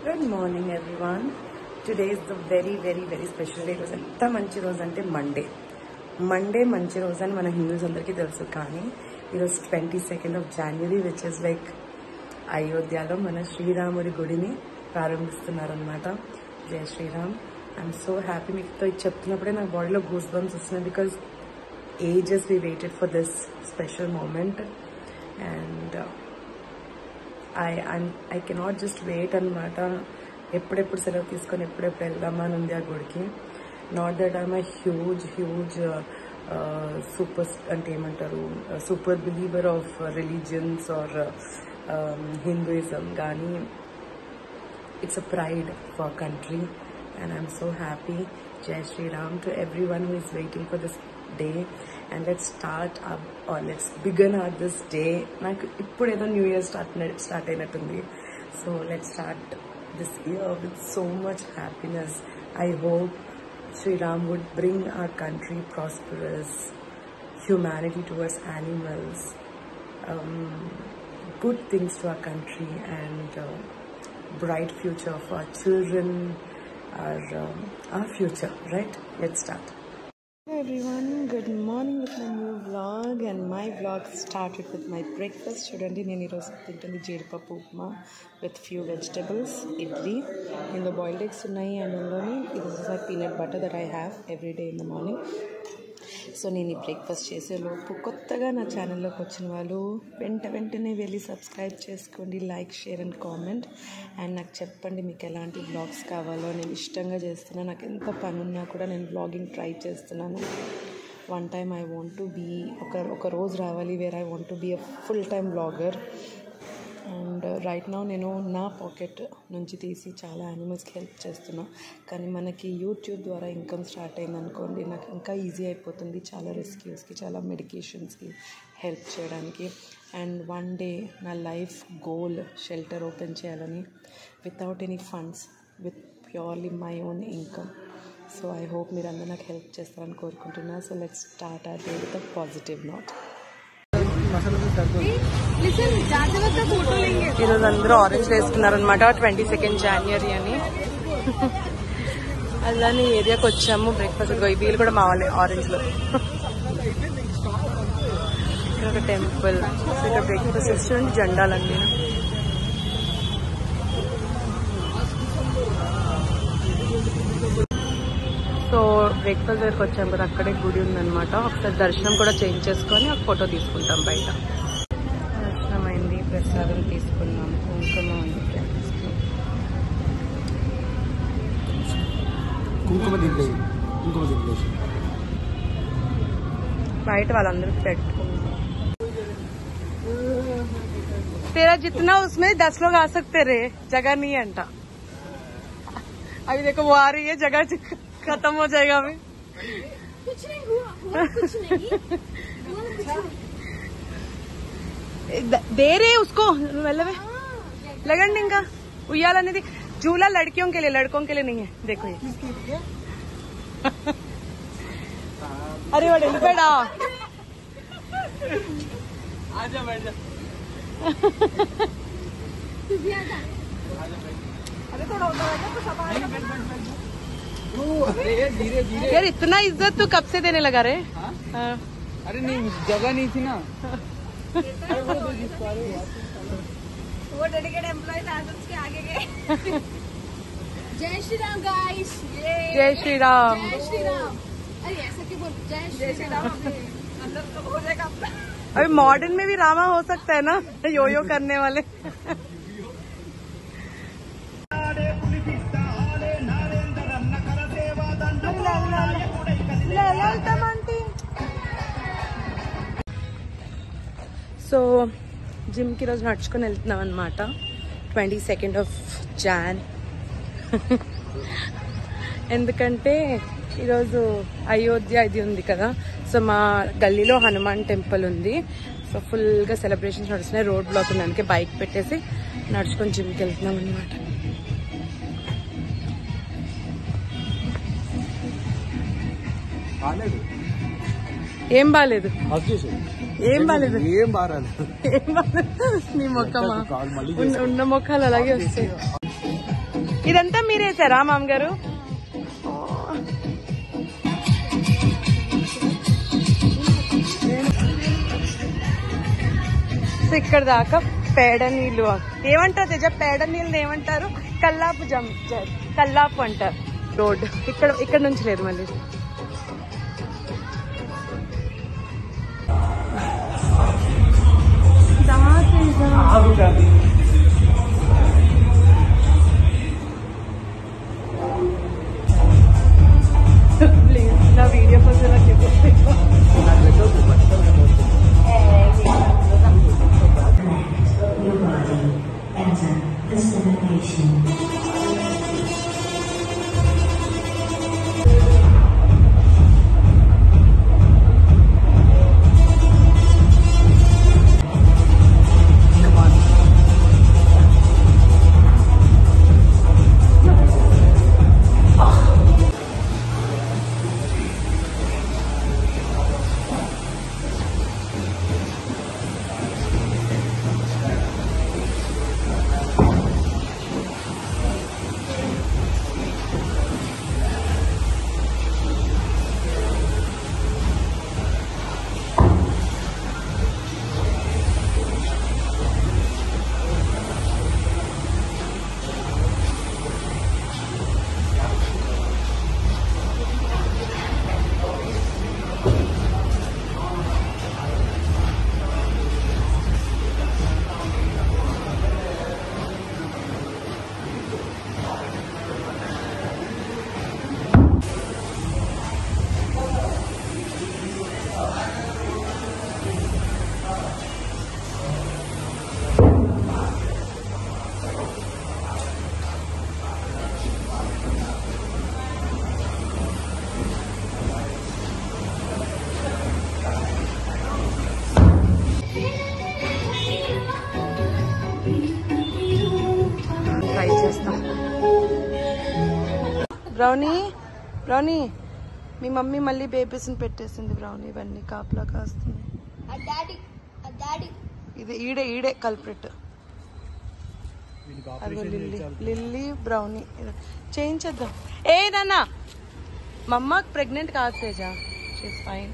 Good morning everyone. Today is the very special day. ఎంత మంచి రోజు అంటే మండే మంచి రోజు అని మన హిందూస్ అందరికీ తెలుసు. కానీ ఈరోజు 22nd of January which is like అయోధ్యలో మన శ్రీరాముడి గుడిని ప్రారంభిస్తున్నారనమాట. జై శ్రీరామ్. I'm so happy. మీతో చెప్తున్నప్పుడే నాకు బాడీలో గూస్ బంప్స్ వస్తున్నాయి because ages we waited for this special moment and I cannot just wait అనమాట. ఎప్పుడెప్పుడు సెలవు తీసుకొని ఎప్పుడెప్పుడు వెళ్దామని ఉంది ఆ గుడికి. Not that I'm a huge super అంటే ఏమంటారు super believer of religions or Hinduism, కానీ it's a pride for our country and I'm so happy. Jai Shri Ram to everyone who is waiting for this day and let's start up or let's begin our this day. Naku ippudedo new year start ayinattundi, so let's start this year with so much happiness. I hope Shri Ram would bring our country prosperous, humanity towards animals, good things to our country and bright future for our children, our future, right? Let's start. Hello everyone, good morning with my new vlog and my vlog started with my breakfast. Chudandi nenu ee roju tintundi jeedipappu upma with few vegetables, idli, in the boiled eggs unnai and undoni this is my peanut butter that I have every day in the morning. So నేను ఈ breakfast చేసేలోపు కొత్తగా నా ఛానల్లోకి వచ్చిన వాళ్ళు వెంటనే వెళ్ళి subscribe చేసుకోండి, like, share and comment. And నాకు చెప్పండి మీకు ఎలాంటి వ్లాగ్స్ కావాలో. నేను ఇష్టంగా చేస్తున్నాను, నాకు ఎంత పని ఉన్నా కూడా నేను వ్లాగింగ్ ట్రై చేస్తున్నాను. One time I want to be ఒక రోజు రావాలి where I want to be a full time vlogger. And right now నేను నా పాకెట్ నుంచి తీసి చాలా యానిమల్స్కి హెల్ప్ చేస్తున్నా. కానీ మనకి యూట్యూబ్ ద్వారా ఇన్కమ్ స్టార్ట్ అయిందనుకోండి, నాకు ఇంకా ఈజీ అయిపోతుంది చాలా రెస్క్యూస్కి, చాలా మెడికేషన్స్కి హెల్ప్ చేయడానికి. అండ్ వన్ డే నా లైఫ్ గోల్ షెల్టర్ ఓపెన్ చేయాలని, without any funds, with purely my own income. So I hope మీరు అందరూ నాకు హెల్ప్ చేస్తారని కోరుకుంటున్నా. So let's start our day with a positive note. ఈరోజు అందరూ ఆరెంజ్ వేసుకున్నారనమాట, 22nd January అని. అలానే ఏరియాకి వచ్చాము బ్రేక్ఫాస్ట్. వీళ్ళు కూడా మా వాళ్ళే ఆరెంజ్లో. ఇక్కడ ఒక టెంపుల్, ఇక్కడ బ్రేక్ఫాస్ట్ రెస్టారెంట్, జెండాలన్నీ. సో బ్రేక్ఫాస్ట్ దగ్గరికి వచ్చాము కదా, అక్కడే గుడి ఉందనమాట. ఒకసారి దర్శనం కూడా చేంజ్ చేసుకొని ఒక ఫోటో తీసుకుంటాం బయట. దర్శనం అయింది, ప్రసాదం తీసుకున్నాం, కుంకుమ ఉంది ఫ్రెండ్స్కి. బయట వాళ్ళందరికీ పెట్టుకున్నాం. तेरा जितना उसमें 10 लोग आ सकते रे, जगह नहीं है अंटा. अभी देखो वो आ रही है, जगह खत्म हो जाएगा अभी. कुछ नहीं हुआ कुछ नहीं दे रहे उसको मतलब लगन का उयाला नहीं थी. झूला लड़कियों के लिए, लड़कों के लिए नहीं है. देखो ये अरे वो बेटा आजा बैठ जा. अरे थोड़ा उधर धीरे यार, इतना इज्जत तो कब से देने लगा रे? हाँ. अरे नहीं, जगह नहीं थी ना. वो डेडिकेटेड एम्प्लॉयज आज उसके आगे गए. जय श्री राम गाइस. जय श्री राम. जय श्री राम. अरे ऐसा क्यों बोल, जय श्री राम. अंदर तो हो जाएगा अपना. अभी मॉडर्न में भी रामा हो सकता है ना, यो करने वाले. సో జిమ్కి రోజు నడుచుకొని వెళ్తున్నాం అనమాట. 22nd of Jan. ఎందుకంటే ఈరోజు అయోధ్య ఇది ఉంది కదా. సో మా గల్లీలో హనుమాన్ టెంపుల్ ఉంది. సో ఫుల్గా సెలబ్రేషన్స్ నడుస్తున్నాయి. రోడ్ బ్లాక్ ఉంది, అందుకే బైక్ పెట్టేసి నడుచుకొని జిమ్కి వెళ్తున్నాం అనమాట. ఏం బాలేదు, ఏం బాలేదు, నీ మొక్కమా ఉన్న మొక్కలు అలాగే వస్తాయి. ఇదంతా మీరేసారా మామగారు? ఇక్కడ దాకా పేడ నీళ్ళు ఏమంటారు తేజ? పేడ నీళ్ళు ఏమంటారు? కల్లాపు అంటారు. రోడ్ ఇక్కడ నుంచి లేదు మళ్ళీ. నా వీడియో కోసం బ్రౌనీ మీ మమ్మీ మళ్ళీ బేబీస్ని పెట్టేసింది. బ్రౌనీ ఇవన్నీ కాపలా కాస్తుంది. ఇది ఈడే కల్ప్రిట్. అది లిల్లీ బ్రౌనీ చేయించేద్దాం. ఏదన్నా మమ్మ ప్రెగ్నెంట్ కాదు తేజ, షీస్ ఫైన్.